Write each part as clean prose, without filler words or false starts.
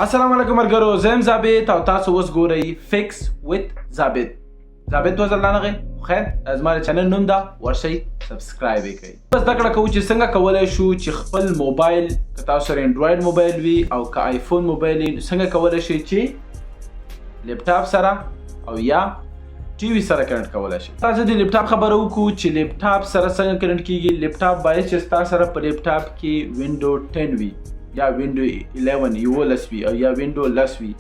السلام علیکم ملګرو، زه یم ثابت او تاسو اوس ګورئ فکس وت ثابت. ثابت دوه ځل رانغی. خیر زما د چینل نوم ده، ورشئ سبسکرایب یې کړئ. بس زده کړه کوو چې څنګه کولی شو چې خپل موبایل که تاسو سره انډراید موبایل وي او که آیفون موبایل وي، څنګه کولی شئ چې لیپټاپ سره او یا ټي وي سره کنیکټ کولی شئ. راځئ د لیپټاپ خبره وکړو چې لیپټاپ سره څنګه کنیکټ کیږي. لیپټاپ باید چې ستا سره په لیپټاپ کې وینډو 10 وي یا وینډو 11 11 وي او یا وینډو 10 وي،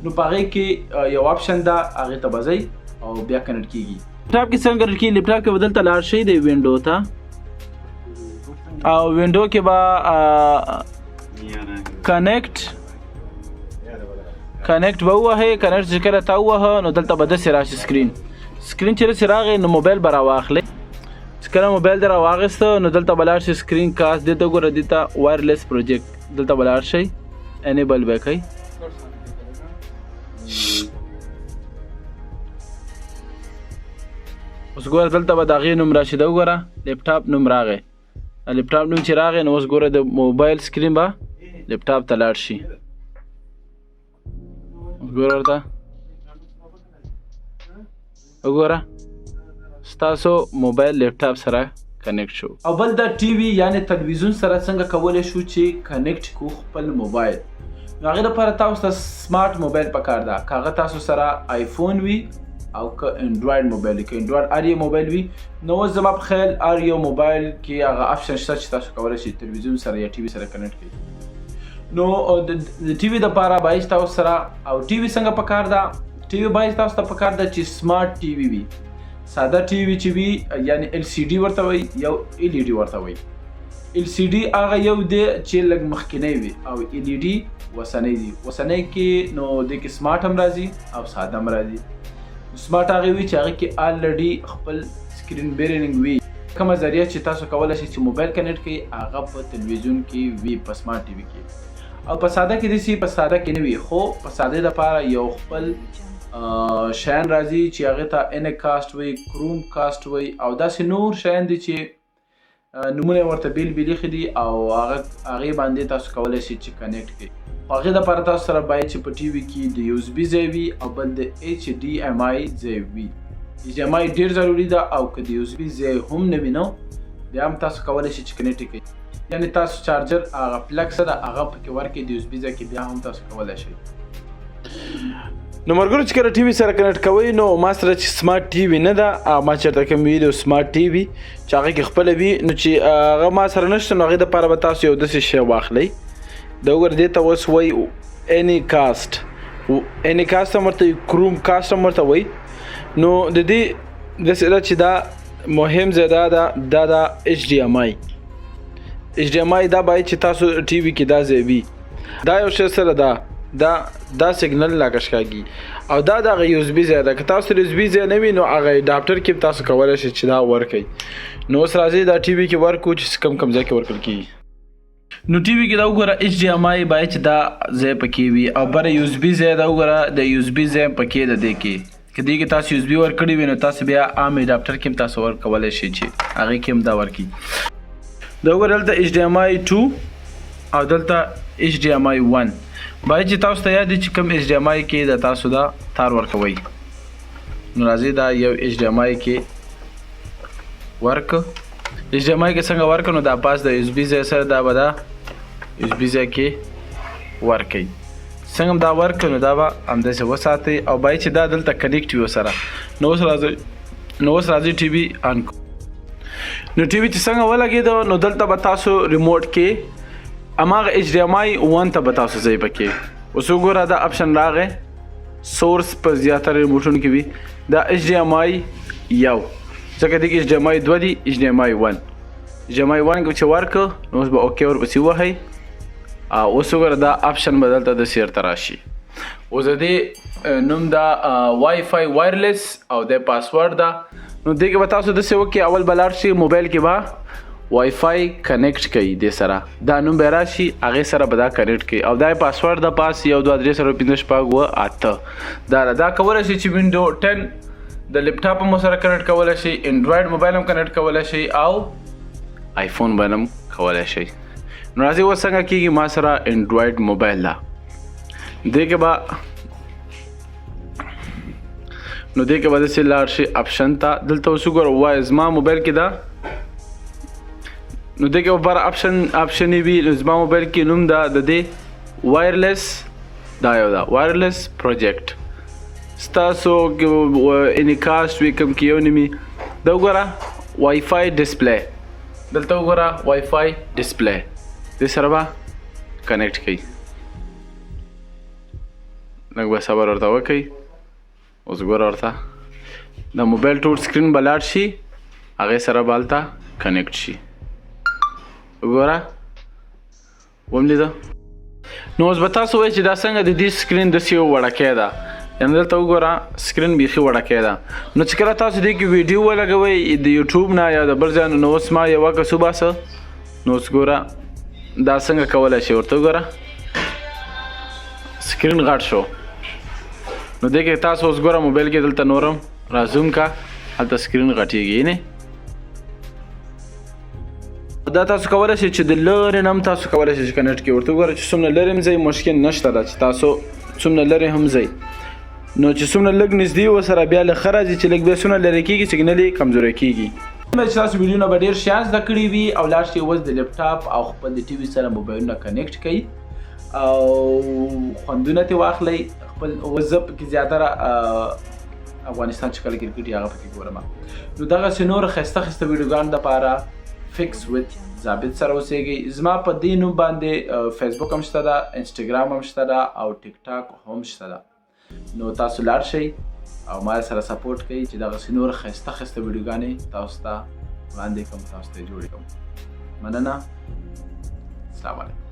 نو په هغې کې یو آپشن ده، هغې ته به ځئ او بیا کنیکټ کیږي. لیپټاپ کې څنګه کنیکټ کیږي؟ لیپټاپ کې به دلته لاړ شئ د وینډو ته او وینډو کې به کنیکټ به ووهئ. کنیکټ چې کله تا ووهه نو دلته به داسې راشي سکرین چې داسې راغی نو موبایل به راواخلئ. چې کله موبایل دې راواخیسته نو دلته به لاړ شئ سکرین کاست، دې ته وګوره، دې ته وایرلیس پروجیکټ، دلته به لاړ شئ انیبل به یې کړئ. اوس ګوره دلته به د هغې نوم راشي، دا وګوره لیپټاپ نوم راغی. لیپټاپ نوم چې راغی نو اوس ګوره د موبایل سکرین به لیپټاپ ته لاړ شي. ګوره ورته وګوره ستاسو موبایل لیپټاپ سره کنیکټ شو. او بل د ټي وي یعنی تلویزیون سره څنګه کولی شو چې کنیکټ کړو خپل موبایل. نو هغې دپاره تاسو ته سمارټ موبایل پکار ده، که هغه تاسو سره آیفون وي او که انډراید موبایل وي. که انډراید هر یو موبایل وي نو اوس زما په خیال هر یو موبایل کې هغه آپشن شته چې تاسو کولی شئ تلویزیون سره یا ټي وي سره کنیکټ کړئ. نو د ټي وي دپاره باید تاسو سره او ټي وي څنګه پکار ده؟ ټي وي باید تاسو ته پکار ده چې سمارټ ټي وي وي. ساده ټي وي چې وي یعنی ال سی ډي ورته وایي، یو ال ای ډي ورته وایي. ال سی ډي هغه یو دی چې لږ مخکینی وي او ال ای ډي وسنی دي. وسنی کې نو دې کې سمارټ هم راځي او ساده هم راځي. سمارټ هغې وي چې هغې کې الریډي خپل سکرین بیرنګ وي. کومه ذریعه چې تاسو کولی شئ چې موبایل کنیکټ کړئ هغه په تلویزیون کې وي، په سمارټ ټي وي کې. او په ساده کې داسې په ساده کې نه وي، خو په ساده دپاره یو خپل شیان راځي چې هغې ته انکاسټ وایي، کروم کاسټ وایي او داسې نور شیان دي چې نومونه یې ورته بیل بیل ایښي دي او هغې باندې تاسو کولی شئ چې کنیکټ کړئ. خو هغې دپاره تاسو سره باید چې په ټي وي کې د یو اس بي ځای وي او بل د ایچ ډي ایم آی ځای وي. ایچ ډي ایم آی ډېر ضروري ده او که د یو اس بي ځای هم نه وي نو بیا هم تاسو کولی شئ چې کنیکټ کړئ. یعنې تاسو چارجر هغه پلګ څه ده هغه پکې ورکړئ د یو اس بي ځای کې، بیا هم تاسو کولی شئ. نو ملګرو چې کله ټي وي سره کنیکټ کوئ نو ما سره چې سمارټ ټي وي نه ده، ما چېرته کوم ویډیو سمارټ ټي وي چې هغې کې خپله وي نو چې هغه ما سره نشته نو هغې دپاره به تاسو یو داسې شی واخلئ. دا وګوره دې ته اوس وایي انیکاسټ هم ورته وایي، کروم کاسټ هم ورته وایي. نو د دې داسې ده چې دا مهم ځای دا ده ایچ ډي ایم آی. ایچ ډي ایم آی دا باید چې تاسو ټي وي کې دا ځای وي. دا یو شی سره دا سیګنل راکشکاږي او دا د هغه یو اس بي ځای ده. که تاسو یو اس بي ځای نه وي نو هغه اډاپټر کې تاسو کولی شئ چې دا ورکړئ. نو اوس راځئ دا ټي وي کې ورکړو چې کوم ځای کې ورکړل کېږي. نو ټي وي کې دا وګوره ایچ ډي ایم آی باید چې دا ځای پکې وي او بره یو اس بي ځای دا وګوره د یو اس بي ځای پکې ده. دې کې که دې کې تاسو یو اس بي ورکړی وي نو تاسو بیا عام اډاپټر کې هم تاسو ورکولی شئ چې هغې کې هم دا ورکړي. دا وګوره دلته ایچ ډي ایم آی 2 او دلته ایچ ډي ایم آی 1 باید چې تاسو ته یاد وي چې کوم ایچ ډي ایم آی کې د تاسو دا تار ورکوئ. نو راځئ دا یو ایچ ډي ایم آی کې ورکړو. ایچ ډي ایم آی کې څنګه ورکړو نو دا پاس د یو اس بي ځای سره دا به دا یو اس بي ځای کې ورکئ. څنګه هم دا ورکړو نو دا به همداسې وساتئ او باید چې دا دلته کنیکټ وي ورسره. نو اوس راځئ ټي وي آن کړو. نو ټي وي چې څنګه ولګېدو نو دلته به تاسو ریموټ کې هماغه ایچ ډي ایم آی 1 ته به تاسو ځئ پکې. اوس وګوره دا آپشن راغی، سورس په زیاتره ریموټونو کې وي دا ایچ ډي ایم آی 1 ځکه دې کې ایچ ډي ایم آی 2 دي، ایچ ډي ایم آی 1 ایچ ډي ایم آی 1 چې ورکړو نو اوس به اوکې ورپسې ووهئ. اوس وګوره دا آپشن به دلته داسې درته راشي. اوس د دې نوم دا وای فای وایرلیس او د پاسورډ ده. نو دې کې به تاسو داسې وکړئ، اول به لاړ شئ موبایل کې به وای فای کنیکټ کوي دې سره، دا نوم به راشي هغې سره به دا کنیکټ کوي او دا پاسورډ د پاس 1 2 3 4 5 6 8 دا کولی شي چې وینډو 10 د لیپټاپ هم سره کنیکټ کولی شي، انډراید موبایل هم کنیکټ کولی شي او آیفون باندې هم کولی شي. نو راځئ اوس څنګه کېږي، ما سره انډراید موبایل ده دې کې به داسې لاړ شي اپشن ته. دلته اوس وګوره وایي زما موبایل کې دا نو دې کې به بره اپشن وي. نو زما موبایل کې نوم دا د دې وایرلیس دا یو دا وایرلیس پروجیکټ ستاسو انعکاس وي کوم کې یو نومي دا وګوره وای فای ډسپلی. دلته وګوره وای فای ډسپلی دې سره به کنیکټ کوي. لږ به صبر ورته وکړئ. اوس ګوره ورته د موبایل ټول سکرین به لاړ شي هغې سره به هلته کنیکټ شي. وګوره وملیده. نو اوس به تاسو وایئ چې دا څنګه د دې سکرین داسې وړکۍ ده. یعنې دلته وګوره سکرین بیخي وړکۍ ده. نو چې کله تاسو دې کې ویډیو ولګوئ د یوټیوب نه یا د بل ځای نو اوس ما یو عکس وباسه. نو اوس ګوره دا څنګه کولی شئ ورته وګوره سکرین غټ شو. نو دې کې تاسو اوس ګوره موبایل کې دلته نورم را زوم کا هلته سکرین غټېږي. نه دا تاسو کولی شئ چې د لرې نه هم تاسو کولی شئ چې کنیکټ کړئ. ورته وګوره چې څومره لرې هم ځئ مشکل نشته ده چې تاسو څومره لرې هم ځئ. نو چې څومره لږ نږدې ورسره بیا له ښه راځي چې لږ بیا څومره لرې کېږي سګنل یې کمزوری کېږي. چې تاسو ویډیو نه به ډېر شیان زده کړي وي او لاړ شئ اوس د لیپټاپ او خپل د ټي وي سره موبایلونه کنیکټ کړئ او خوندونه ترې واخلئ. خپل اوس زه پکې زیاتره افغانستان چې کله کرکټ وي هغه پکې ګورم. نو دغسې نور ښایسته ښایسته ویډیوګانو دپاره فکس وت ثابت سره اوسېږئ. زما په دې نوم باندې فیسبوک هم شته ده، انسټاګرام هم شته ده او ټیک ټاک هم شته ده. نو تاسو لاړ شئ او ما سره سپورټ کوئ چې دغسې نور ښایسته ښایسته ویډیوګانې تاسو ته وړاندې کړم، تاسو ته یې جوړې کړم. مننه. السلام علیکم.